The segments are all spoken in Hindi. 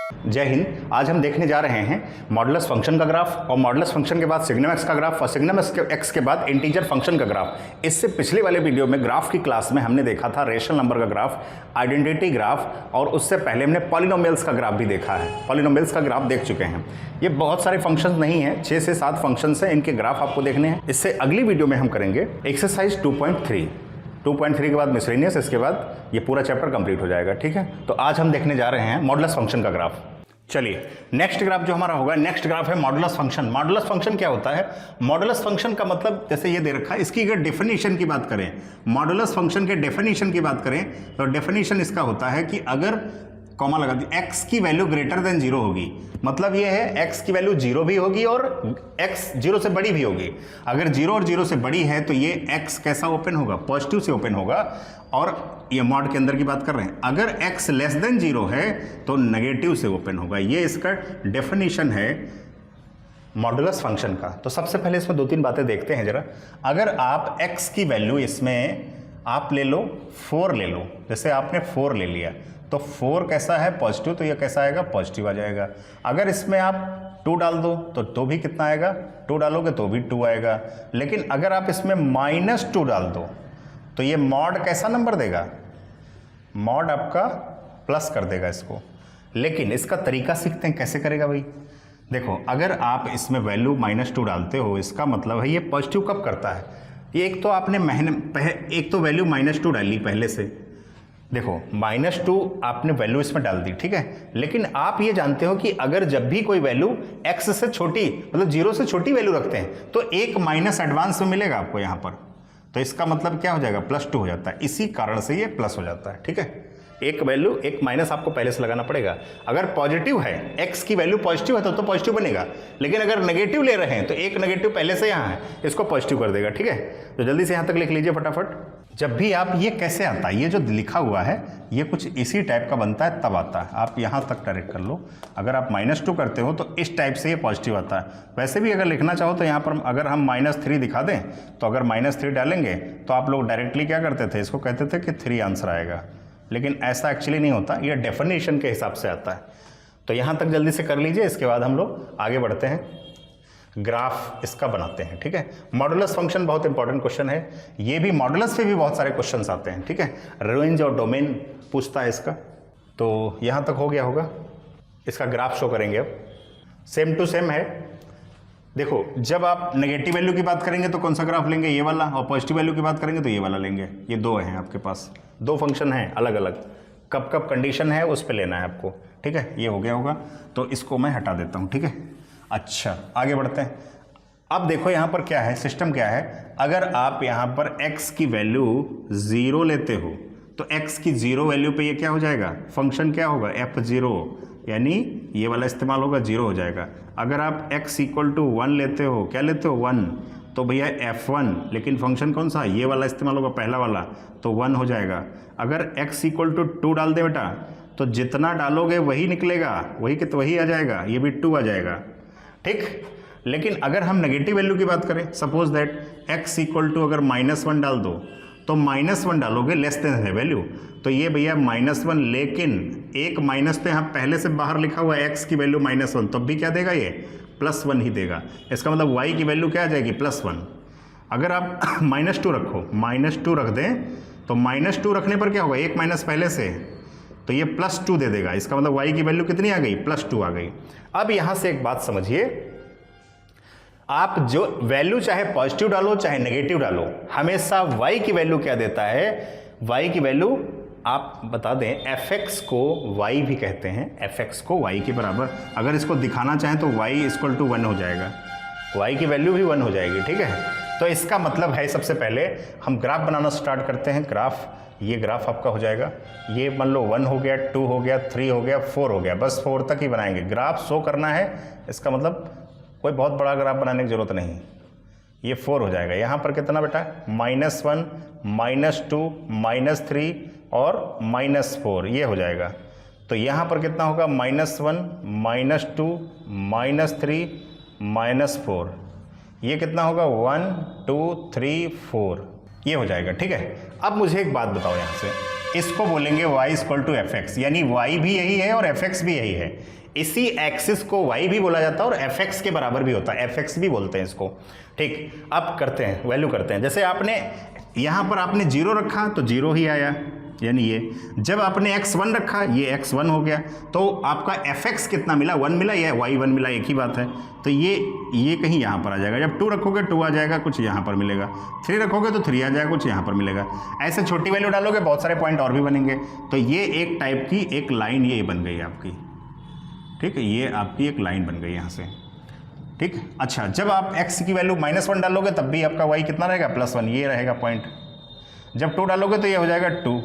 जय हिंद। आज हम देखने जा रहे हैं मॉडुलस फंक्शन का ग्राफ और मॉडुलस फंक्शन के बाद सिग्नम एक्स का ग्राफ और सिग्नम एक्स के बाद इंटीजर फंक्शन का ग्राफ। इससे पिछले वाले वीडियो में ग्राफ की क्लास में हमने देखा था रेशनल नंबर का ग्राफ, आइडेंटिटी ग्राफ और उससे पहले हमने पॉलिनोमियल्स का ग्राफ भी देखा है। पॉलिनोमियल्स का ग्राफ देख चुके हैं। ये बहुत सारे फंक्शंस नहीं है, 6 से 7 फंक्शंस हैं, इनके ग्राफ आपको देखने हैं। इससे अगली वीडियो में हम करेंगे एक्सरसाइज 2.3 के बाद मिसलेनियस, इसके बाद ये पूरा चैप्टर कंप्लीट हो जाएगा। ठीक है, तो आज हम देखने जा रहे हैं मॉडुलस फंक्शन का ग्राफ। चलिए, नेक्स्ट ग्राफ जो हमारा होगा, नेक्स्ट ग्राफ है मॉडुलस फंक्शन। मॉडुलस फंक्शन क्या होता है? मॉडुलस फंक्शन का मतलब जैसे ये दे रखा है, इसकी अगर डेफिनेशन की बात करें, मॉडुलस फंक्शन के डेफिनेशन की बात करें तो डेफिनेशन इसका होता है कि अगर कॉमा लगा दी x की वैल्यू ग्रेटर देन 0 होगी, मतलब ये है x की वैल्यू 0 भी होगी और x 0 से बड़ी भी होगी। अगर 0 और 0 से बड़ी है तो ये x कैसा ओपन होगा? पॉजिटिव से ओपन होगा। और ये मॉड के अंदर की बात कर रहे हैं, अगर x लेस देन 0 है तो नेगेटिव से ओपन होगा। ये इसका डेफिनेशन है मॉडुलस फंक्शन का। तो सबसे पहले इसमें 2-3 बातें देखते हैं जरा। अगर आप x की वैल्यू इसमें आप ले लो 4 ले लो, जैसे आपने 4 ले लिया तो 4 कैसा है? पॉजिटिव, तो ये कैसा आएगा? पॉजिटिव आ जाएगा। अगर इसमें आप 2 डाल दो तो भी कितना आएगा? 2 डालोगे तो भी 2 आएगा। लेकिन अगर आप इसमें -2 डाल दो तो ये मॉड कैसा नंबर देगा? मॉड आपका प्लस कर देगा इसको। लेकिन इसका तरीका सीखते हैं, कैसे करेगा भाई। देखो, अगर आप इसमें वैल्यू -2 डालते हो, इसका मतलब है ये पॉजिटिव कब करता है? ये एक तो आपने एक तो वैल्यू -2 डाली पहले से, देखो -2 आपने वैल्यू इसमें डाल दी, ठीक है। लेकिन आप ये जानते हो कि अगर जब भी कोई वैल्यू x से छोटी, मतलब 0 से छोटी वैल्यू रखते हैं तो एक माइनस एडवांस में मिलेगा आपको यहाँ पर। तो इसका मतलब क्या हो जाएगा? +2 हो जाता है। इसी कारण से ये प्लस हो जाता है, ठीक है। एक वैल्यू, एक माइनस आपको पहले से लगाना पड़ेगा। अगर पॉजिटिव है, x की वैल्यू पॉजिटिव है तो पॉजिटिव बनेगा। लेकिन अगर नेगेटिव ले रहे हैं तो एक नेगेटिव पहले से यहाँ है, इसको पॉजिटिव कर देगा, ठीक है। तो जल्दी से यहाँ तक लिख लीजिए फटाफट। जब भी आप, ये कैसे आता है, ये जो लिखा हुआ है ये कुछ इसी टाइप का बनता है, तब आता है। आप यहाँ तक डायरेक्ट कर लो। अगर आप -2 करते हो तो इस टाइप से ये पॉजिटिव आता है। वैसे भी अगर लिखना चाहो तो यहाँ पर अगर हम -3 दिखा दें तो अगर -3 डालेंगे तो आप लोग डायरेक्टली क्या करते थे? इसको कहते थे कि 3 आंसर आएगा। लेकिन ऐसा एक्चुअली नहीं होता, ये डेफिनेशन के हिसाब से आता है। तो यहाँ तक जल्दी से कर लीजिए, इसके बाद हम लोग आगे बढ़ते हैं, ग्राफ इसका बनाते हैं, ठीक है। मॉडुलस फंक्शन बहुत इंपॉर्टेंट क्वेश्चन है। ये भी मॉडुलस पे भी बहुत सारे क्वेश्चंस आते हैं, ठीक है। रेंज और डोमेन पूछता है इसका। तो यहाँ तक हो गया होगा। इसका ग्राफ शो करेंगे अब, सेम टू सेम है। देखो, जब आप नेगेटिव वैल्यू की बात करेंगे तो कौन सा ग्राफ लेंगे? ये वाला। और पॉजिटिव वैल्यू की बात करेंगे तो ये वाला लेंगे। ये 2 हैं आपके पास, 2 फंक्शन हैं अलग अलग। कब कब कंडीशन है उस पर लेना है आपको, ठीक है। ये हो गया होगा, तो इसको मैं हटा देता हूँ, ठीक है। अच्छा, आगे बढ़ते हैं। अब देखो यहाँ पर क्या है, सिस्टम क्या है। अगर आप यहाँ पर x की वैल्यू 0 लेते हो तो x की 0 वैल्यू पे ये क्या हो जाएगा? फंक्शन क्या होगा? f0, यानी ये वाला इस्तेमाल होगा, 0 हो जाएगा। अगर आप x = 1 लेते हो, क्या लेते हो? 1, तो भैया f1, लेकिन फंक्शन कौन सा? ये वाला इस्तेमाल होगा, पहला वाला, तो 1 हो जाएगा। अगर x = 2 डाल दे बेटा तो जितना डालोगे वही निकलेगा, वही आ जाएगा, ये भी 2 आ जाएगा, ठीक। लेकिन अगर हम नेगेटिव वैल्यू की बात करें, सपोज दैट x = अगर -1 डाल दो तो -1 डालोगे, लेस देन है वैल्यू, तो ये भैया -1, लेकिन एक माइनस पे यहाँ पहले से बाहर लिखा हुआ है x की वैल्यू -1, तब भी क्या देगा? ये +1 ही देगा। इसका मतलब y की वैल्यू क्या आ जाएगी? +1। अगर आप -2 रखो, -2 रख दें तो -2 रखने पर क्या होगा? एक माइनस पहले से, तो ये +2 दे देगा। इसका मतलब y की वैल्यू कितनी आ गई? +2 आ गई। अब यहां से एक बात समझिए, आप जो वैल्यू चाहे पॉजिटिव डालो चाहे नेगेटिव डालो, हमेशा y की वैल्यू क्या देता है? y की वैल्यू आप बता दें, fx को y भी कहते हैं, fx को y के बराबर। अगर इसको दिखाना चाहें तो y = 1 हो जाएगा, y की वैल्यू भी 1 हो जाएगी, ठीक है। तो इसका मतलब है, सबसे पहले हम ग्राफ बनाना स्टार्ट करते हैं। ग्राफ, ये ग्राफ आपका हो जाएगा, ये मान लो 1 हो गया, 2 हो गया, 3 हो गया, 4 हो गया, बस 4 तक ही बनाएंगे। ग्राफ शो करना है, इसका मतलब कोई बहुत बड़ा ग्राफ बनाने की जरूरत नहीं। ये 4 हो जाएगा। यहाँ पर कितना बेटा? -1, -2, -3 और -4, ये हो जाएगा। तो यहाँ पर कितना होगा? -1, -2, -3, -4, ये कितना होगा? 1, 2, 3, 4। ये हो जाएगा, ठीक है। अब मुझे एक बात बताओ यहाँ से, इसको बोलेंगे y equal to f x, यानी y भी यही है और एफ एक्स भी यही है। इसी एक्सिस को y भी बोला जाता है और एफ एक्स के बराबर भी होता है, एफ एक्स भी बोलते हैं इसको, ठीक। अब करते हैं, वैल्यू करते हैं। जैसे आपने यहाँ पर आपने 0 रखा तो 0 ही आया, यानी ये। जब आपने x1 रखा, ये x1 हो गया, तो आपका fx कितना मिला, 1 मिला, या y1 मिला, एक ही बात है। तो ये कहीं यहाँ पर आ जाएगा। जब 2 रखोगे 2 आ जाएगा, कुछ यहाँ पर मिलेगा। 3 रखोगे तो 3 आ जाएगा, कुछ यहाँ पर मिलेगा। ऐसे छोटी वैल्यू डालोगे, बहुत सारे पॉइंट और भी बनेंगे। तो ये एक टाइप की एक लाइन ये बन गई आपकी, ठीक है। ये आपकी एक लाइन बन गई यहाँ से, ठीक। अच्छा, जब आप x की वैल्यू -1 डालोगे तब भी आपका y कितना रहेगा, +1, ये रहेगा पॉइंट। जब 2 डालोगे तो ये हो जाएगा 2,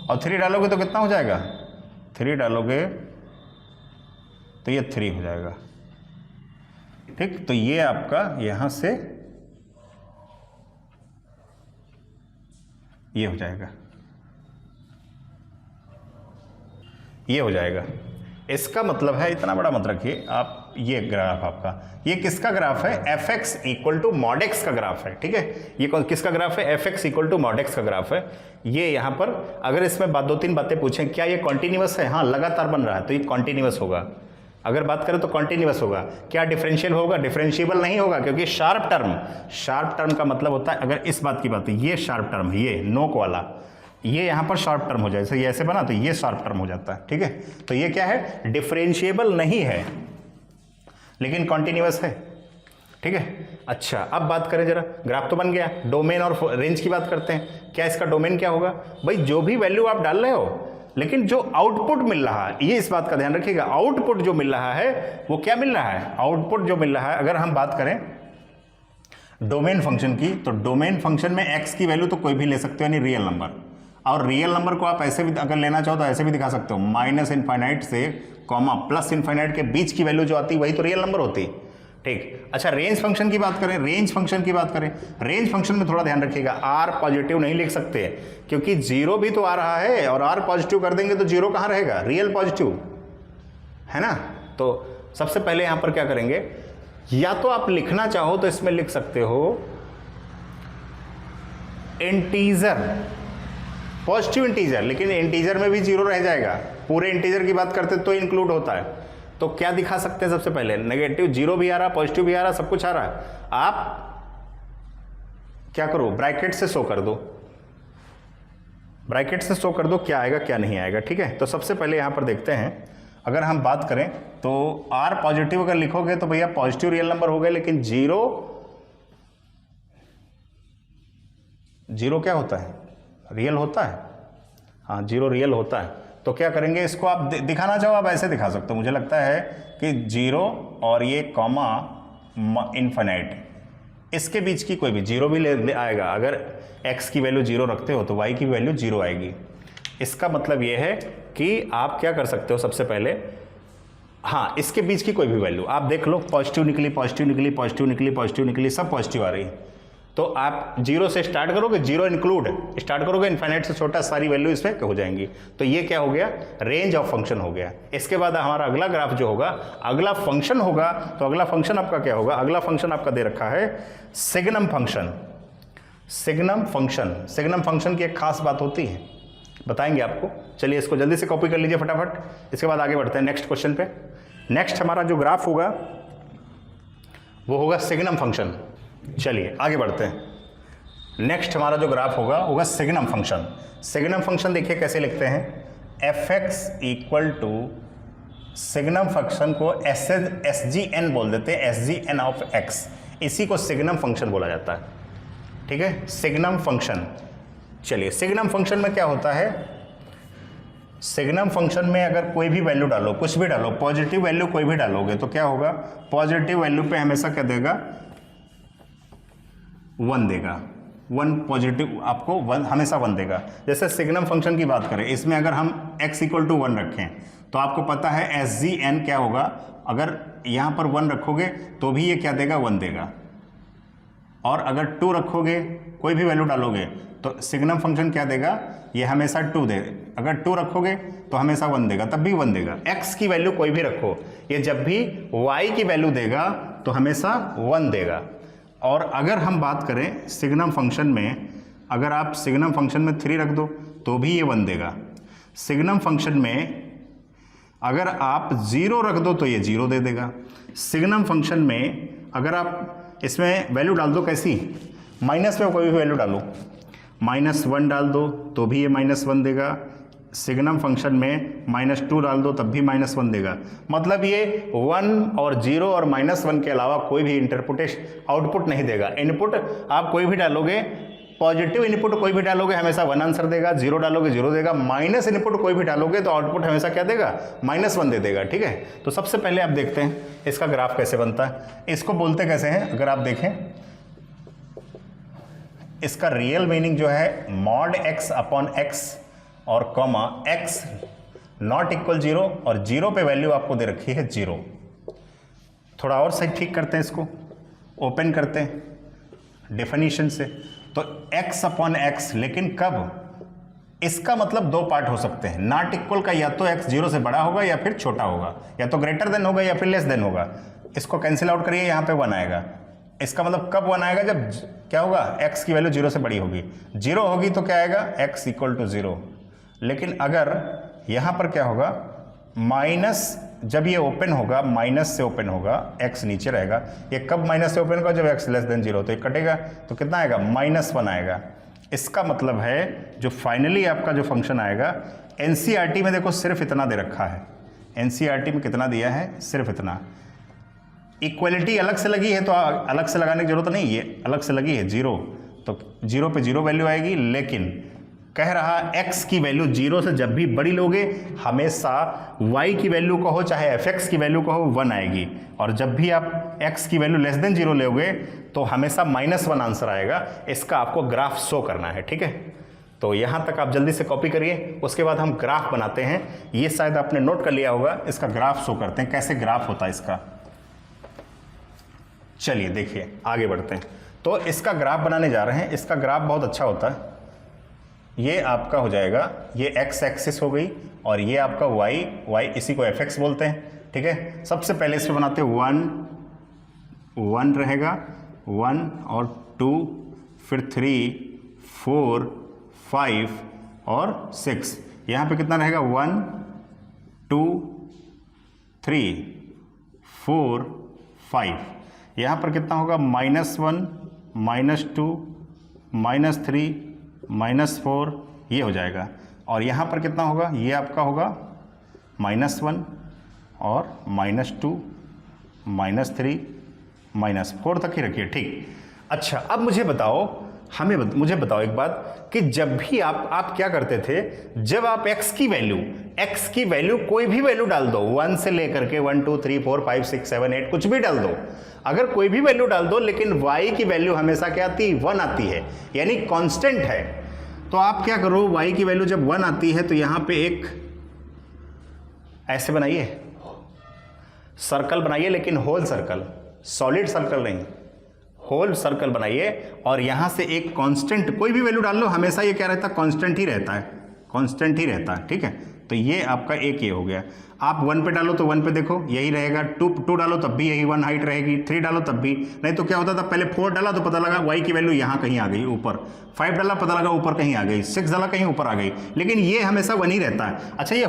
और 3 डालोगे तो कितना हो जाएगा, 3 डालोगे तो ये 3 हो जाएगा, ठीक। तो ये आपका यहां से ये हो जाएगा, ये हो जाएगा। इसका मतलब है, इतना बड़ा मत रखिए आप, ये ग्राफ आपका, ये किसका ग्राफ है, f x equal to mod x का ग्राफ है, ठीक है। ये किसका ग्राफ है, f x equal to mod x का ग्राफ है। ये यहाँ पर अगर इसमें 2-3 बातें पूछें, क्या ये कॉन्टिन्यूअस है, हाँ लगातार बन रहा है, तो ये कॉन्टिन्यूअस होगा। अगर बात करें तो कॉन्टिन्यूअस होगा। क्या डिफरेंशियल होगा, डिफरेंशिएबल नहीं होगा, क्योंकि शार्प टर्म का मतलब होता है, अगर इस बात की बात है, ये शार्प टर्म है, ये नोक वाला, ये यहाँ पर शार्प टर्म हो जाए, जैसे ये ऐसे बना तो ये शार्प टर्म हो जाता है, ठीक है। तो ये क्या है, डिफरेंशिएबल नहीं है लेकिन कॉन्टिन्यूअस है, ठीक है। अच्छा, अब बात करें जरा, ग्राफ तो बन गया, डोमेन और रेंज की बात करते हैं। क्या इसका डोमेन क्या होगा, भाई जो भी वैल्यू आप डाल रहे हो, लेकिन जो आउटपुट मिल रहा है, ये इस बात का ध्यान रखिएगा, आउटपुट जो मिल रहा है वो क्या मिल रहा है, आउटपुट जो मिल रहा है। अगर हम बात करें डोमेन फंक्शन की, तो डोमेन फंक्शन में x की वैल्यू तो कोई भी ले सकते हो, यानी रियल नंबर। और रियल नंबर को आप ऐसे भी अगर लेना चाहो तो ऐसे भी दिखा सकते हो, -∞ से +∞ के बीच की वैल्यू जो आती है वही तो रियल नंबर होती है, ठीक। अच्छा, रेंज फंक्शन की बात करें, रेंज फंक्शन में थोड़ा ध्यान रखिएगा, r पॉजिटिव नहीं लिख सकते, क्योंकि 0 भी तो आ रहा है, और r पॉजिटिव कर देंगे तो 0 कहाँ रहेगा, रियल पॉजिटिव है ना। तो सबसे पहले यहां पर क्या करेंगे, या तो आप लिखना चाहो तो इसमें लिख सकते हो इंटीजर, पॉजिटिव इंटीजर, लेकिन इंटीजर में भी 0 रह जाएगा। पूरे इंटीजर की बात करते तो इंक्लूड होता है। तो क्या दिखा सकते हैं, सबसे पहले नेगेटिव, 0 भी आ रहा, पॉजिटिव भी आ रहा, सब कुछ आ रहा है। आप क्या करो, ब्रैकेट से शो कर दो, ब्रैकेट से शो कर दो क्या आएगा क्या नहीं आएगा, ठीक है। तो सबसे पहले यहां पर देखते हैं, अगर हम बात करें तो r पॉजिटिव अगर लिखोगे तो भैया पॉजिटिव रियल नंबर हो गए, लेकिन 0 क्या होता है, रियल होता है, हाँ 0 रियल होता है। तो क्या करेंगे, इसको आप दिखाना चाहो आप ऐसे दिखा सकते हो, मुझे लगता है कि 0 और ये कॉमा इनफिनिट, इसके बीच की कोई भी 0 भी ले आएगा। अगर x की वैल्यू 0 रखते हो तो y की वैल्यू 0 आएगी। इसका मतलब ये है कि आप क्या कर सकते हो, सबसे पहले हाँ इसके बीच की कोई भी वैल्यू आप देख लो, पॉजिटिव निकली, पॉजिटिव निकली, पॉजिटिव निकली, पॉजिटिव निकली, सब पॉजिटिव आ रही है। तो आप 0 से स्टार्ट करोगे, 0 इंक्लूड स्टार्ट करोगे, इनफाइनाइट से छोटा सारी वैल्यू इसमें हो जाएंगी। तो ये क्या हो गया, रेंज ऑफ फंक्शन हो गया। इसके बाद हमारा अगला ग्राफ जो होगा, अगला फंक्शन होगा, तो अगला फंक्शन आपका क्या होगा, अगला फंक्शन आपका दे रखा है सिग्नम फंक्शन। सिग्नम फंक्शन की एक खास बात होती है, बताएंगे आपको। चलिए इसको जल्दी से कॉपी कर लीजिए फटाफट, इसके बाद आगे बढ़ते हैं नेक्स्ट क्वेश्चन पे। नेक्स्ट हमारा जो ग्राफ होगा वो होगा सिग्नम फंक्शन। चलिए आगे बढ़ते हैं। नेक्स्ट हमारा जो ग्राफ होगा सिग्नम फंक्शन। सिग्नम फंक्शन देखिए कैसे लिखते हैं, fx equal to signum function को SGN बोल देते हैं, SGN ऑफ x, इसी को सिग्नम फंक्शन बोला जाता है, ठीक है, सिग्नम फंक्शन। चलिए सिग्नम फंक्शन में क्या होता है, सिग्नम फंक्शन में अगर कोई भी वैल्यू डालो, कुछ भी डालो, पॉजिटिव वैल्यू कोई भी डालोगे तो क्या होगा, पॉजिटिव वैल्यू पे हमेशा क्या देगा, 1 देगा। 1 पॉजिटिव आपको 1 हमेशा 1 देगा। जैसे सिग्नम फंक्शन की बात करें, इसमें अगर हम x इक्वल टू 1 रखें तो आपको पता है SGN क्या होगा, अगर यहाँ पर 1 रखोगे तो भी ये क्या देगा, 1 देगा। और अगर 2 रखोगे, कोई भी वैल्यू डालोगे तो सिग्नम फंक्शन क्या देगा, ये हमेशा 2 देगा। अगर 2 रखोगे तो हमेशा 1 देगा, तब भी 1 देगा। x की वैल्यू कोई भी रखो, ये जब भी y की वैल्यू देगा तो हमेशा 1 देगा। और अगर हम बात करें सिग्नम फंक्शन में, अगर आप सिग्नम फंक्शन में 3 रख दो तो भी ये 1 देगा। सिग्नम फंक्शन में अगर आप 0 रख दो तो ये 0 दे देगा। सिग्नम फंक्शन में अगर आप इसमें वैल्यू डाल दो, कैसी, माइनस में कोई भी वैल्यू डालो, -1 डाल दो तो भी ये -1 देगा। सिग्नम फंक्शन में -2 डाल दो तब भी -1 देगा। मतलब ये 1 और 0 और -1 के अलावा कोई भी आउटपुट नहीं देगा। इनपुट आप कोई भी डालोगे, पॉजिटिव इनपुट कोई भी डालोगे हमेशा 1 आंसर देगा, 0 डालोगे 0 देगा, माइनस इनपुट कोई भी डालोगे तो आउटपुट हमेशा क्या देगा, -1 दे देगा। ठीक है, तो सबसे पहले आप देखते हैं इसका ग्राफ कैसे बनता है। इसको बोलते कैसे हैं, अगर आप देखें इसका रियल मीनिंग जो है mod x/x और कॉमा x नॉट इक्वल 0 और 0 पे वैल्यू आपको दे रखी है 0। थोड़ा और सही ठीक करते हैं, इसको ओपन करते हैं डेफिनेशन से। तो x/x, लेकिन कब, इसका मतलब 2 पार्ट हो सकते हैं। नॉट इक्वल का या तो x 0 से बड़ा होगा या फिर छोटा होगा, या तो ग्रेटर देन होगा या फिर लेस देन होगा। इसको कैंसिल आउट करिए, यहाँ पे 1 आएगा। इसका मतलब कब 1 आएगा, जब क्या होगा, x की वैल्यू 0 से बड़ी होगी। 0 होगी तो क्या आएगा, x = 0। लेकिन अगर यहाँ पर क्या होगा, माइनस, जब ये ओपन होगा, माइनस से ओपन होगा, x नीचे रहेगा। ये कब माइनस से ओपन होगा, जब x < 0, तो ये कटेगा तो कितना आएगा, -1 आएगा। इसका मतलब है जो फाइनली आपका जो फंक्शन आएगा, एनसीईआरटी में देखो सिर्फ इतना दे रखा है। एनसीईआरटी में कितना दिया है, सिर्फ इतना। इक्वलिटी अलग से लगी है तो अलग से लगाने की जरूरत नहीं, ये अलग से लगी है 0, तो 0 पे 0 वैल्यू आएगी। लेकिन कह रहा x की वैल्यू 0 से जब भी बड़ी लोगे हमेशा y की वैल्यू कहो चाहे fx की वैल्यू कहो 1 आएगी, और जब भी आप x की वैल्यू < 0 लोगे तो हमेशा -1 आंसर आएगा। इसका आपको ग्राफ शो करना है। ठीक है, तो यहाँ तक आप जल्दी से कॉपी करिए, उसके बाद हम ग्राफ बनाते हैं। ये शायद आपने नोट कर लिया होगा, इसका ग्राफ शो करते हैं, कैसे ग्राफ होता है इसका। चलिए देखिए आगे बढ़ते हैं। तो इसका ग्राफ बनाने जा रहे हैं। इसका ग्राफ बहुत अच्छा होता है। ये आपका हो जाएगा, ये x एक्सिस हो गई और ये आपका y, इसी को fx बोलते हैं। ठीक है, सबसे पहले इस पे बनाते हैं 1 रहेगा, 1 और 2, फिर 3, 4, 5 और 6। यहाँ पे कितना रहेगा, 1, 2, 3, 4, 5। यहाँ पर कितना होगा, -1, -2, -3, -4, ये हो जाएगा। और यहाँ पर कितना होगा, ये आपका होगा -1 और -2, -3, -4 तक ही रखिए। ठीक, अच्छा अब मुझे बताओ, मुझे बताओ एक बात कि जब भी आप क्या करते थे, जब आप x की वैल्यू कोई भी वैल्यू डाल दो, 1 से लेकर के 1 2 3 4 5 6 7 8 कुछ भी डाल दो, अगर कोई भी वैल्यू डाल दो, लेकिन y की वैल्यू हमेशा क्या आती है, 1 आती है, यानी कांस्टेंट है। तो आप क्या करो, y की वैल्यू जब 1 आती है तो यहां पे एक ऐसे बनाइए, सर्कल बनाइए, लेकिन होल सर्कल, सॉलिड सर्कल नहीं, होल सर्कल बनाइए। और यहां से एक कांस्टेंट कोई भी वैल्यू डाल लो, हमेशा ये क्या रहता है, कांस्टेंट ही रहता है, कांस्टेंट ही रहता है। ठीक है, तो ये आपका एक ये हो गया। आप 1 पे डालो तो 1 पे देखो यही रहेगा, 2 डालो तब भी यही 1 हाइट रहेगी, 3 डालो तब भी। नहीं तो क्या होता था, पहले 4 डाला तो पता लगा y की वैल्यू यहाँ कहीं आ गई ऊपर, 5 डाला पता लगा ऊपर कहीं आ गई, 6 डाला कहीं ऊपर आ गई, लेकिन ये हमेशा 1 ही रहता है। अच्छा, ये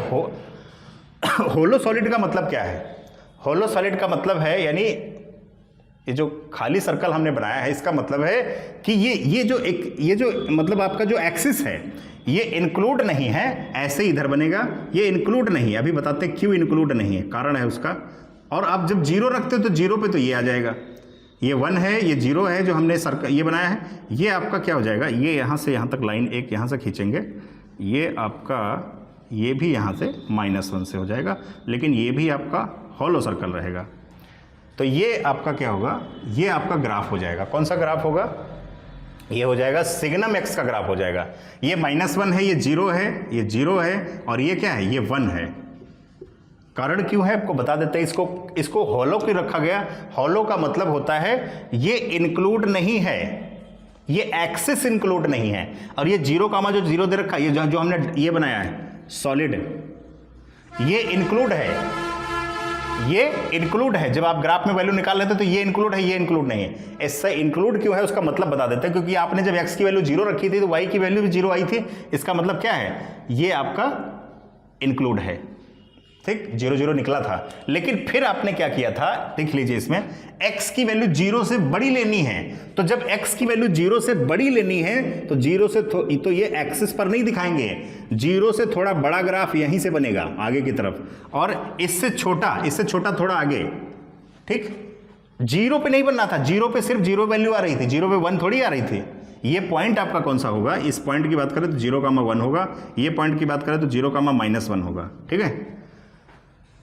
होलो सॉलिड का मतलब क्या है, होलो सॉलिड का मतलब है, यानी ये जो खाली सर्कल हमने बनाया है, इसका मतलब है कि ये जो मतलब आपका जो एक्सिस है ये इंक्लूड नहीं है, ऐसे इधर बनेगा, ये इंक्लूड नहीं है। अभी बताते हैं क्यों इंक्लूड नहीं है, कारण है उसका। और आप जब 0 रखते हो तो 0 पे तो ये आ जाएगा, ये 1 है, ये 0 है, जो हमने सर्कल ये बनाया है, ये आपका क्या हो जाएगा, ये यहाँ से यहाँ तक लाइन एक यहाँ से खींचेंगे, ये आपका ये भी यहाँ से -1 से हो जाएगा, लेकिन ये भी आपका हॉलो सर्कल रहेगा। तो ये आपका क्या होगा, ये आपका ग्राफ हो जाएगा। कौन सा ग्राफ होगा, ये हो जाएगा सिग्नम x का ग्राफ हो जाएगा। ये -1 है, ये 0 है, ये 0 है, और ये क्या है, ये 1 है। कारण क्यों है आपको बता देते हैं। इसको हॉलो क्यों रखा गया, हॉलो का मतलब होता है ये इंक्लूड नहीं है, ये एक्सिस इंक्लूड नहीं है। और ये 0 कामा जो 0 दे रखा है, ये जो हमने ये बनाया है सॉलिड, ये इंक्लूड है, ये इंक्लूड है, जब आप ग्राफ में वैल्यू निकाल लेते तो ये इंक्लूड है, ये इंक्लूड नहीं है। इससे इंक्लूड क्यों है उसका मतलब बता देते हैं, क्योंकि आपने जब x की वैल्यू 0 रखी थी तो y की वैल्यू भी 0 आई थी। इसका मतलब क्या है, ये आपका इंक्लूड है, ठीक, 0 0 निकला था। लेकिन फिर आपने क्या किया था, देख लीजिए इसमें x की वैल्यू 0 से बड़ी लेनी है। तो जब x की वैल्यू 0 से बड़ी लेनी है तो 0 से तो ये एक्सिस पर नहीं दिखाएंगे, 0 से थोड़ा बड़ा ग्राफ यहीं से बनेगा आगे की तरफ, और इससे छोटा थोड़ा आगे, ठीक। 0 पे नहीं बनना था, 0 पे सिर्फ 0 वैल्यू आ रही थी, 0 पे 1 थोड़ी आ रही थी। ये पॉइंट आपका कौन सा होगा, इस पॉइंट की बात करें तो 0,1 होगा, ये पॉइंट की बात करें तो 0,-1 होगा, ठीक है।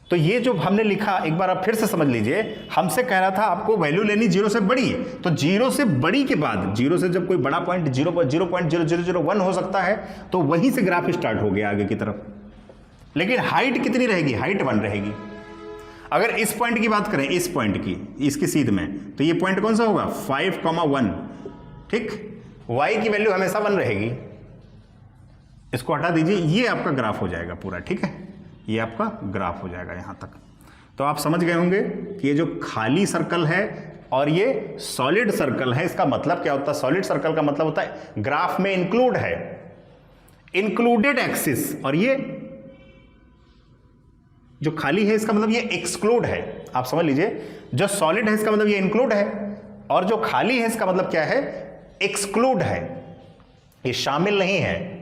तो ये जो हमने लिखा, एक बार आप फिर से समझ लीजिए, हमसे कह रहा था आपको वैल्यू लेनी 0 से बड़ी, तो 0 से बड़ी के बाद 0 से जब कोई बड़ा पॉइंट 0.0001 हो सकता है तो वहीं से ग्राफ स्टार्ट हो गया आगे की तरफ। लेकिन हाइट कितनी रहेगी, हाइट 1 रहेगी। अगर इस पॉइंट की बात करें, इस पॉइंट की, इसकी सीध में, तो ये पॉइंट कौन सा होगा, 5,1, ठीक। y की वैल्यू हमेशा 1 रहेगी। इसको हटा दीजिए, ये आपका ग्राफ हो जाएगा पूरा, ठीक है, ये आपका ग्राफ हो जाएगा यहां तक। तो आप समझ गए होंगे कि ये जो खाली सर्कल है और ये सॉलिड सर्कल है, इसका मतलब क्या होता है। सॉलिड सर्कल का मतलब होता है ग्राफ में इंक्लूड है, इंक्लूडेड एक्सिस, और ये जो खाली है इसका मतलब ये एक्सक्लूड है। आप समझ लीजिए, जो सॉलिड है इसका मतलब ये इंक्लूड है, और जो खाली है इसका मतलब क्या है, एक्सक्लूड है, ये शामिल नहीं है,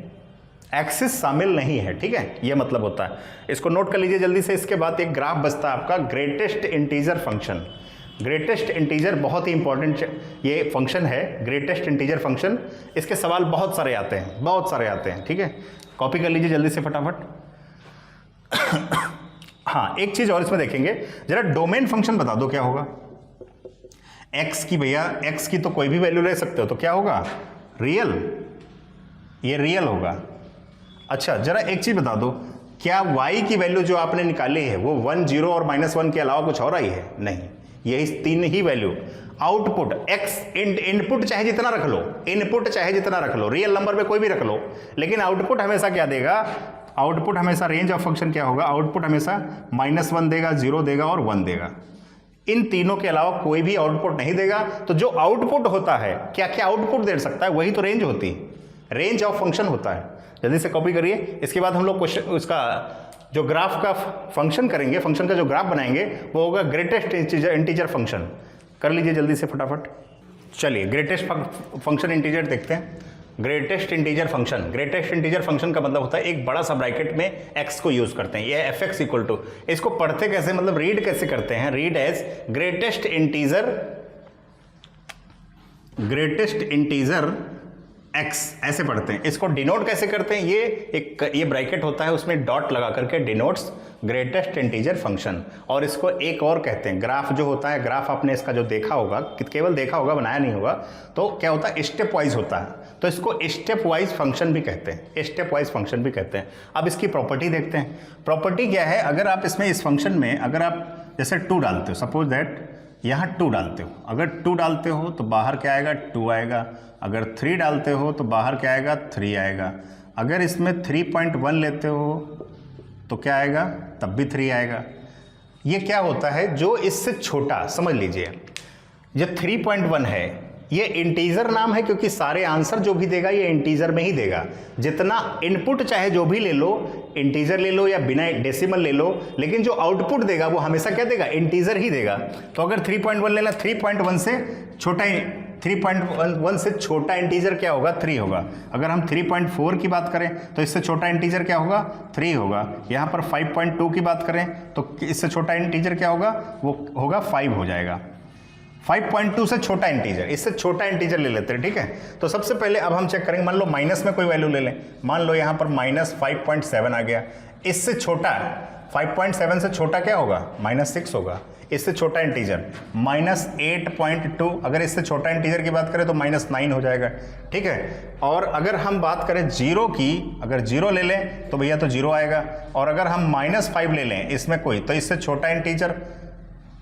एक्सिस शामिल नहीं है, ठीक है, ये मतलब होता है। इसको नोट कर लीजिए जल्दी से। इसके बाद एक ग्राफ बचता है आपका greatest integer function. Greatest integer बहुत ही इंपॉर्टेंट ये फंक्शन है, ग्रेटेस्ट इंटीजर फंक्शन। इसके सवाल बहुत सारे आते हैं, ठीक है, कॉपी कर लीजिए जल्दी से फटाफट। हाँ, एक चीज और इसमें देखेंगे जरा, डोमेन फंक्शन बता दो क्या होगा। एक्स की, भैया एक्स की तो कोई भी वैल्यू ले सकते हो, तो क्या होगा, रियल, ये रियल होगा। अच्छा, जरा एक चीज बता दो, क्या y की वैल्यू जो आपने निकाली है वो 1, 0 और -1 के अलावा कुछ और आई है, नहीं, यही 3 ही वैल्यू। आउटपुट x, इनपुट चाहे जितना रख लो, इनपुट चाहे जितना रख लो, रियल नंबर में कोई भी रख लो, लेकिन आउटपुट हमेशा क्या देगा, आउटपुट हमेशा, रेंज ऑफ फंक्शन क्या होगा, आउटपुट हमेशा -1 देगा, 0 देगा और 1 देगा। इन तीनों के अलावा कोई भी आउटपुट नहीं देगा। तो जो आउटपुट होता है, क्या क्या आउटपुट दे सकता है, वही तो रेंज होती है, रेंज ऑफ फंक्शन होता है। जल्दी से कॉपी करिए। इसके बाद हम लोग क्वेश्चन, उसका जो ग्राफ का फंक्शन करेंगे, फंक्शन का जो ग्राफ बनाएंगे वो होगा ग्रेटेस्ट इंटीजर फंक्शन। कर लीजिए जल्दी से फटाफट। चलिए ग्रेटेस्ट फंक्शन इंटीजर देखते हैं। Greatest integer function, greatest integer function का मतलब होता है एक बड़ा सा ब्रैकेट में x को यूज करते हैं, ये fx इक्वल टू, इसको पढ़ते कैसे, मतलब रीड कैसे करते हैं, read as greatest integer x, ऐसे पढ़ते हैं। इसको डिनोट कैसे करते हैं, ये ब्रैकेट होता है, उसमें डॉट लगा करके डिनोट्स ग्रेटेस्ट इंटीजर फंक्शन। और इसको एक और कहते हैं, ग्राफ जो होता है, ग्राफ आपने इसका जो देखा होगा, केवल देखा होगा, बनाया नहीं होगा, तो क्या होता है, स्टेप वाइज होता है, तो इसको स्टेप वाइज फंक्शन भी कहते हैं, स्टेप वाइज फंक्शन भी कहते हैं। अब इसकी प्रॉपर्टी देखते हैं। प्रॉपर्टी क्या है, अगर आप इसमें, इस फंक्शन में अगर आप जैसे 2 डालते हो, सपोज दैट यहाँ 2 डालते हो, अगर 2 डालते हो तो बाहर क्या आएगा, 2 आएगा। अगर 3 डालते हो तो बाहर क्या आएगा, 3 आएगा। अगर इसमें 3.1 लेते हो तो क्या आएगा, तब भी 3 आएगा। ये क्या होता है, जो इससे छोटा, समझ लीजिए, जो 3.1 है ये इंटीजर नाम है, क्योंकि सारे आंसर जो भी देगा ये इंटीजर में ही देगा। जितना इनपुट चाहे जो भी ले लो, इंटीजर ले लो या बिना डेसिमल ले लो, लेकिन जो आउटपुट देगा वो हमेशा क्या देगा, इंटीजर ही देगा। तो अगर 3.1 लेना, 3.1 से छोटा, 3.1 से छोटा इंटीजर क्या होगा, 3 होगा। अगर हम 3.4 की बात करें तो इससे छोटा इंटीजर क्या होगा, 3 होगा। यहाँ पर 5.2 की बात करें तो इससे छोटा इंटीजर क्या होगा, वो होगा 5 हो जाएगा। 5.2 से छोटा इंटीजर, इससे छोटा इंटीजर ले लेते हैं, ठीक है। तो सबसे पहले अब हम चेक करेंगे, मान लो माइनस में कोई वैल्यू ले लें, मान लो यहाँ पर -5.7 आ गया। इससे छोटा 5.7 से छोटा क्या होगा, -6 होगा। इससे छोटा इंटीजर -8.2, अगर इससे छोटा इंटीजर की बात करें तो -9 हो जाएगा, ठीक है। और अगर हम बात करें 0 की, अगर 0 ले लें तो भैया तो 0 आएगा। और अगर हम -5 ले लें इसमें कोई, तो इससे छोटा इंटीजर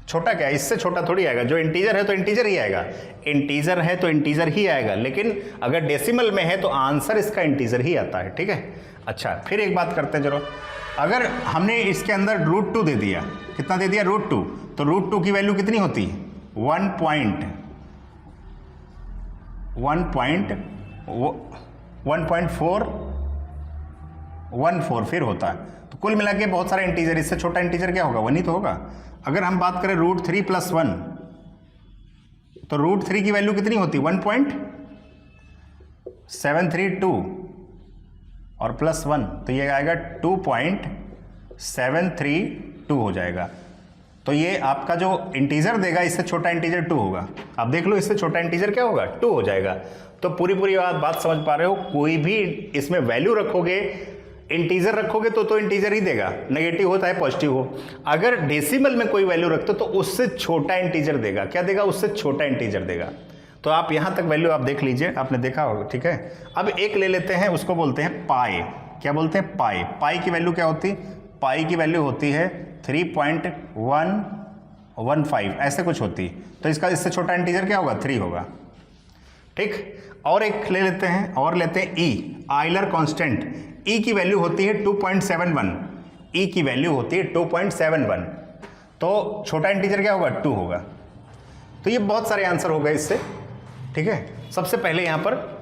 छोटा क्या है, इससे छोटा थोड़ी आएगा। जो इंटीजर है तो इंटीजर ही आएगा, इंटीजर है तो इंटीजर ही आएगा, लेकिन अगर डेसिमल में है तो आंसर इसका इंटीजर ही आता है, ठीक है। अच्छा, फिर एक बात करते हैं जरूर, अगर हमने इसके अंदर √2 दे दिया, कितना दे दिया √2, तो √2 की वैल्यू कितनी होती है 1.414 फिर होता है। तो कुल मिला के बहुत सारे इंटीजर, इससे छोटा इंटीजर क्या होगा 1 ही तो होगा। अगर हम बात करें √3 + 1, तो √3 की वैल्यू कितनी होती 1.732 और +1, तो ये आएगा 2.732 हो जाएगा। तो ये आपका जो इंटीजर देगा इससे छोटा इंटीजर 2 होगा। आप देख लो इससे छोटा इंटीजर क्या होगा 2 हो जाएगा। तो पूरी बात समझ पा रहे हो। कोई भी इसमें वैल्यू रखोगे, इंटीजर रखोगे तो इंटीजर ही देगा, नेगेटिव हो चाहे पॉजिटिव हो। अगर डेसिमल में कोई वैल्यू रखते हो तो उससे छोटा इंटीजर देगा। क्या देगा, उससे छोटा इंटीजर देगा। तो आप यहां तक वैल्यू आप देख लीजिए, आपने देखा होगा, ठीक है। अब एक ले लेते हैं, उसको बोलते हैं पाई। क्या बोलते हैं, पाई। पाई की वैल्यू क्या होती, पाई की वैल्यू होती है 3.115 ऐसे कुछ होती। तो इसका इससे छोटा इंटीजर क्या होगा 3 होगा, ठीक। और एक ले लेते हैं, और लेते हैं ई, आयलर कांस्टेंट। ई की वैल्यू होती है 2.71, ई की वैल्यू होती है 2.71, तो छोटा इंटीजर क्या होगा 2 होगा। तो ये बहुत सारे आंसर हो गए इससे, ठीक है। सबसे पहले यहां पर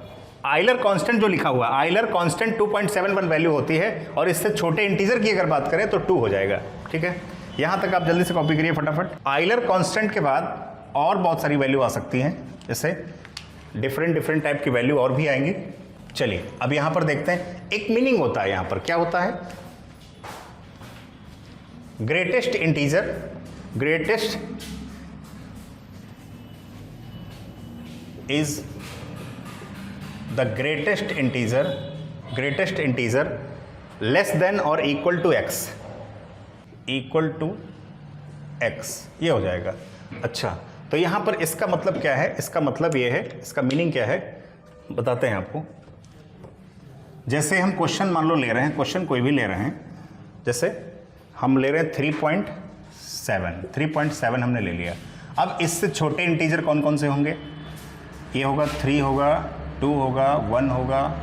आयलर कांस्टेंट जो लिखा हुआ, आयलर कांस्टेंट 2.71 वैल्यू होती है, और इससे छोटे इंटीजर की अगर बात करें तो 2 हो जाएगा, ठीक है। यहां तक आप जल्दी से कॉपी करिए फटाफट। आयलर कांस्टेंट के बाद और बहुत सारी वैल्यू आ सकती हैं, जैसे डिफरेंट टाइप की वैल्यू और भी आएंगी। चलिए अब यहां पर देखते हैं, एक मीनिंग होता है यहां पर, क्या होता है, greatest integer, greatest is the greatest integer less than or equal to x, ये हो जाएगा। अच्छा, तो यहां पर इसका मतलब क्या है, इसका मतलब ये है, इसका मीनिंग क्या है बताते हैं आपको। जैसे हम क्वेश्चन मान लो ले रहे हैं, क्वेश्चन कोई भी ले रहे हैं, जैसे हम ले रहे हैं 3.7 हमने ले लिया। अब इससे छोटे इंटीजर कौन कौन से होंगे, ये होगा 3 होगा, 2 होगा, 1 होगा,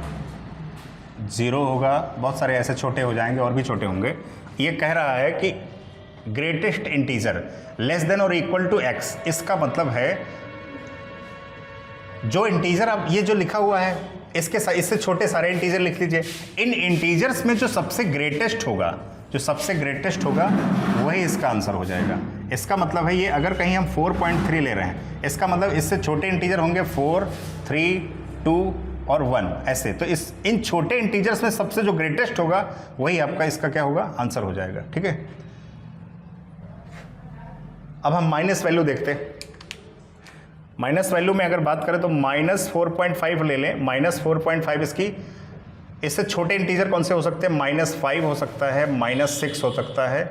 0 होगा, बहुत सारे ऐसे छोटे हो जाएंगे और भी छोटे होंगे। ये कह रहा है कि ग्रेटेस्ट इंटीजर लेस देन और इक्वल टू x, इसका मतलब है जो इंटीजर, अब ये जो लिखा हुआ है इससे छोटे सारे इंटीजर लिख लीजिए। इन इंटीजर्स में जो सबसे ग्रेटेस्ट होगा, वही इसका आंसर हो जाएगा। इसका मतलब है ये, अगर कहीं हम 4.3 ले रहे हैं, इसका मतलब इससे छोटे इंटीजर होंगे 4, 3, 2 और 1 ऐसे। तो इन छोटे इंटीजर्स में सबसे जो ग्रेटेस्ट होगा वही आपका इसका क्या होगा आंसर हो जाएगा, ठीक है। अब हम माइनस वैल्यू देखते हैं। माइनस वैल्यू में अगर बात करें तो -4.5 ले लें। -4.5 इससे छोटे इंटीजर कौन से हो सकते हैं, -5 हो सकता है, -6 हो सकता है,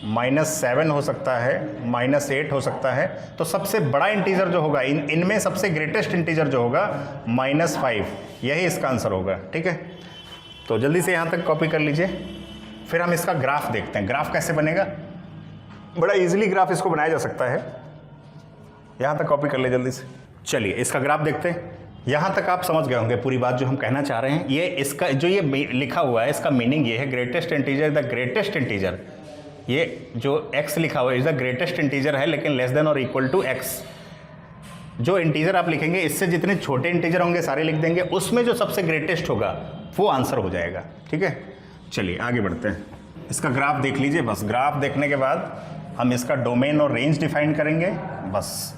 -7 हो सकता है, -8 हो सकता है। तो सबसे बड़ा इंटीजर जो होगा, इनमें सबसे ग्रेटेस्ट इंटीजर जो होगा -5, यही इसका आंसर होगा, ठीक है। तो जल्दी से यहाँ तक कॉपी कर लीजिए। फिर हम इसका ग्राफ देखते हैं। ग्राफ कैसे बनेगा, बड़ा इजीली ग्राफ इसको बनाया जा सकता है। यहाँ तक कॉपी कर ले जल्दी से। चलिए इसका ग्राफ देखते हैं। यहाँ तक आप समझ गए होंगे पूरी बात जो हम कहना चाह रहे हैं। ये इसका जो ये लिखा हुआ है, इसका मीनिंग ये है, greatest integer, the greatest integer, ये जो x लिखा हुआ है इज द ग्रेटेस्ट इंटीजर है, लेकिन लेस देन और इक्वल टू x। जो इंटीजर आप लिखेंगे, इससे जितने छोटे इंटीजर होंगे सारे लिख देंगे, उसमें जो सबसे ग्रेटेस्ट होगा वो आंसर हो जाएगा, ठीक है। चलिए आगे बढ़ते हैं। इसका ग्राफ देख लीजिए। बस ग्राफ देखने के बाद हम इसका डोमेन और रेंज डिफाइन करेंगे, बस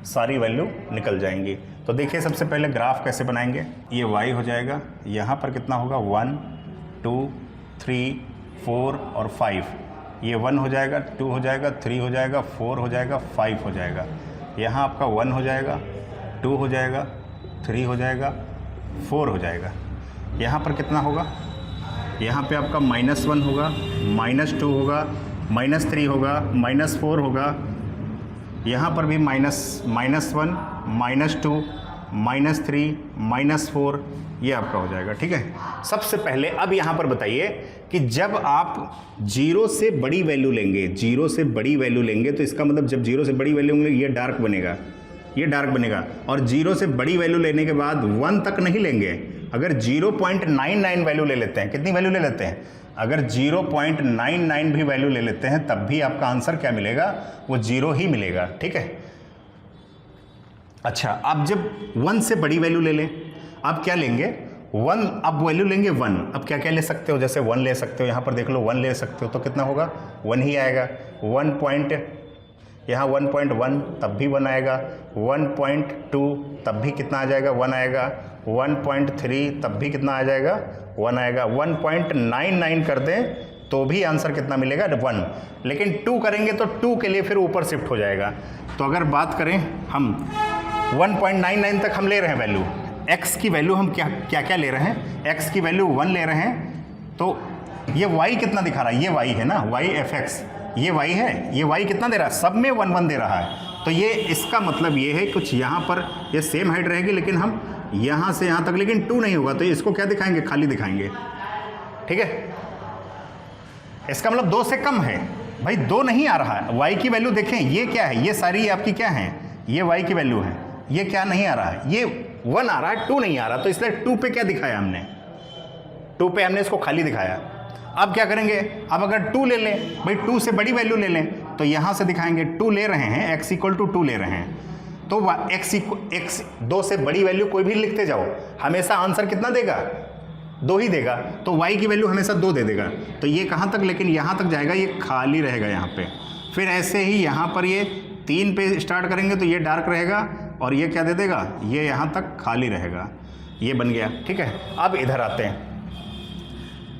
सारी वैल्यू निकल जाएंगी। तो देखिए सबसे पहले ग्राफ कैसे बनाएंगे। ये y हो जाएगा, यहाँ पर कितना होगा 1, 2, 3, 4 और 5। ये 1 हो जाएगा, 2 हो जाएगा, 3 हो जाएगा, 4 हो जाएगा, 5 हो जाएगा। यहाँ आपका 1 हो जाएगा, 2 हो जाएगा, 3 हो जाएगा, 4 हो जाएगा। यहाँ पर कितना होगा, यहाँ पे आपका -1 होगा, -2 होगा, -3 होगा, -4 होगा। यहाँ पर भी -1, -2, -3 -4 ये आपका हो जाएगा। ठीक है, सबसे पहले अब यहाँ पर बताइए कि जब आप 0 से बड़ी वैल्यू लेंगे, 0 से बड़ी वैल्यू लेंगे तो इसका मतलब जब 0 से बड़ी वैल्यू लेंगे ये डार्क बनेगा, ये डार्क बनेगा। और 0 से बड़ी वैल्यू लेने के बाद 1 तक नहीं लेंगे, अगर 0.99 वैल्यू ले लेते हैं, कितनी वैल्यू ले लेते हैं, अगर 0.99 भी वैल्यू ले लेते हैं तब भी आपका आंसर क्या मिलेगा, वो 0 ही मिलेगा। ठीक है, अच्छा अब जब 1 से बड़ी वैल्यू ले लें, अब क्या लेंगे 1, अब वैल्यू लेंगे 1। अब क्या क्या ले सकते हो, जैसे 1 ले सकते हो, यहाँ पर देख लो 1 ले सकते हो तो कितना होगा 1 ही आएगा। 1 यहाँ 1.1 तब भी 1 आएगा, 1.2 तब भी कितना आ जाएगा 1 आएगा, 1.3 तब भी कितना आ जाएगा 1 आएगा, 1.99 कर दें तो भी आंसर कितना मिलेगा 1। लेकिन 2 करेंगे तो 2 के लिए फिर ऊपर शिफ्ट हो जाएगा। तो अगर बात करें हम 1.99 तक हम ले रहे हैं वैल्यू, x की वैल्यू हम क्या क्या ले रहे हैं, x की वैल्यू 1 ले रहे हैं, तो ये y कितना दिखा रहा है, ये y है ना, y fx, ये y है, ये y कितना दे रहा है, सब में 1 1 दे रहा है। तो ये इसका मतलब ये है कुछ यहाँ पर ये सेम हाइट रहेगी लेकिन हम यहाँ से यहाँ तक, लेकिन 2 नहीं होगा तो इसको क्या दिखाएंगे, खाली दिखाएंगे। ठीक है, इसका मतलब 2 से कम है, भाई 2 नहीं आ रहा है। y की वैल्यू देखें, ये क्या है, ये सारी आपकी क्या है, ये y की वैल्यू है, ये क्या नहीं आ रहा है, ये 1 आ रहा है, 2 नहीं आ रहा। तो इसलिए 2 पे क्या दिखाया हमने, 2 पे हमने इसको खाली दिखाया। अब क्या करेंगे, अब अगर 2 ले लें, भाई 2 से बड़ी वैल्यू ले लें तो यहाँ से दिखाएंगे 2 ले रहे हैं, x = 2 ले रहे हैं तो x 2 से बड़ी वैल्यू कोई भी लिखते जाओ, हमेशा आंसर कितना देगा 2 ही देगा। तो y की वैल्यू हमेशा 2 दे देगा। तो ये कहाँ तक, लेकिन यहाँ तक जाएगा, ये खाली रहेगा यहाँ पे। फिर ऐसे ही यहाँ पर ये 3 पे स्टार्ट करेंगे तो ये डार्क रहेगा और ये क्या दे देगा, ये यहाँ तक खाली रहेगा, ये बन गया। ठीक है, अब इधर आते हैं,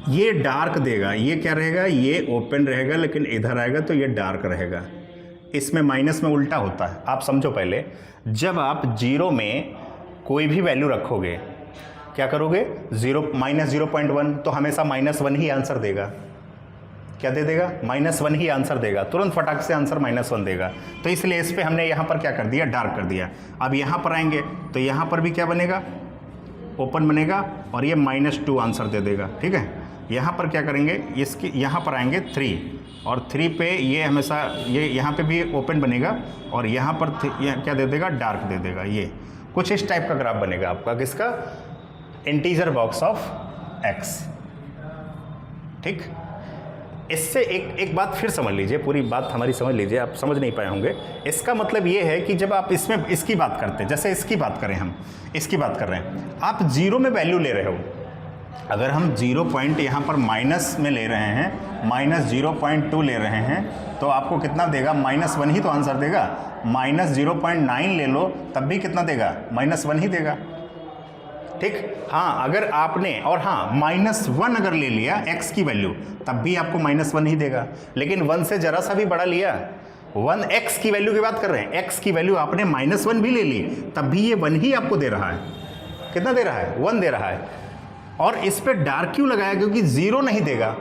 ये डार्क देगा, ये क्या रहेगा, ये ओपन रहेगा, लेकिन इधर आएगा तो ये डार्क रहेगा। इसमें माइनस में उल्टा होता है, आप समझो। पहले जब आप 0 में कोई भी वैल्यू रखोगे, क्या करोगे, -0.1 तो हमेशा -1 ही आंसर देगा। क्या दे देगा, -1 ही आंसर देगा, तुरंत फटाक से आंसर -1 देगा। तो इसलिए इस पे हमने यहाँ पर क्या कर दिया, डार्क कर दिया। अब यहाँ पर आएंगे तो यहाँ पर भी क्या बनेगा, ओपन बनेगा और ये -2 आंसर दे देगा। ठीक है, यहाँ पर क्या करेंगे, इसकी यहाँ पर आएंगे 3 और 3 पे ये हमेशा ये यहाँ पे भी ओपन बनेगा और यहाँ पर क्या दे देगा, डार्क दे देगा। ये कुछ इस टाइप का ग्राफ बनेगा आपका, किसका, इंटीजर बॉक्स ऑफ x। ठीक, इससे एक बात फिर समझ लीजिए, पूरी बात हमारी समझ लीजिए, आप समझ नहीं पाए होंगे। इसका मतलब ये है कि जब आप इसमें इसकी बात करते हैं, जैसे इसकी बात करें, हम इसकी बात कर रहे हैं, आप 0 में वैल्यू ले रहे हो, अगर हम 0 पॉइंट यहाँ पर माइनस में ले रहे हैं, -0.2 ले रहे हैं तो आपको कितना देगा, -1 ही तो आंसर देगा। -0.9 ले लो तब भी कितना देगा, -1 ही देगा। ठीक, हाँ अगर आपने, और हाँ -1 अगर ले लिया x की वैल्यू तब भी आपको -1 ही देगा। लेकिन 1 से जरा सा भी बड़ा लिया, 1 x की वैल्यू की बात कर रहे हैं, x की वैल्यू आपने -1 भी ले ली तब भी ये 1 ही आपको दे रहा है। कितना दे रहा है, 1 दे रहा है। और इस पे डार्क क्यों लगाया, क्योंकि 0 नहीं देगा।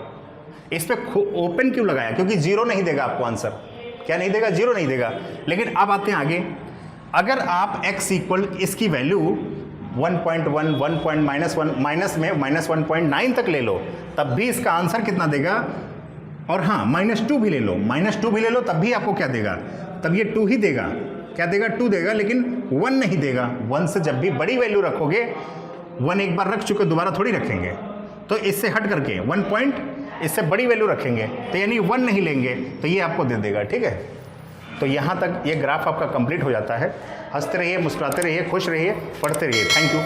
इस पे ओपन क्यों लगाया, क्योंकि 0 नहीं देगा आपको आंसर। क्या नहीं देगा, 0 नहीं देगा। लेकिन अब आते हैं आगे, अगर आप x = इसकी वैल्यू 1.1 1 माइनस में -1.9 तक ले लो तब भी इसका आंसर कितना देगा। और हाँ -2 भी ले लो, -2 भी ले लो तब भी आपको क्या देगा, तब ये 2 ही देगा। क्या देगा, 2 देगा, लेकिन 1 नहीं देगा। 1 से जब भी बड़ी वैल्यू रखोगे, 1 एक बार रख चुके दोबारा थोड़ी रखेंगे, तो इससे हट करके 1 पॉइंट इससे बड़ी वैल्यू रखेंगे, तो यानी 1 नहीं लेंगे तो ये आपको दे देगा। ठीक है, तो यहाँ तक ये ग्राफ आपका कंप्लीट हो जाता है। हंसते रहिए, मुस्कुराते रहिए, खुश रहिए, पढ़ते रहिए। Thank you.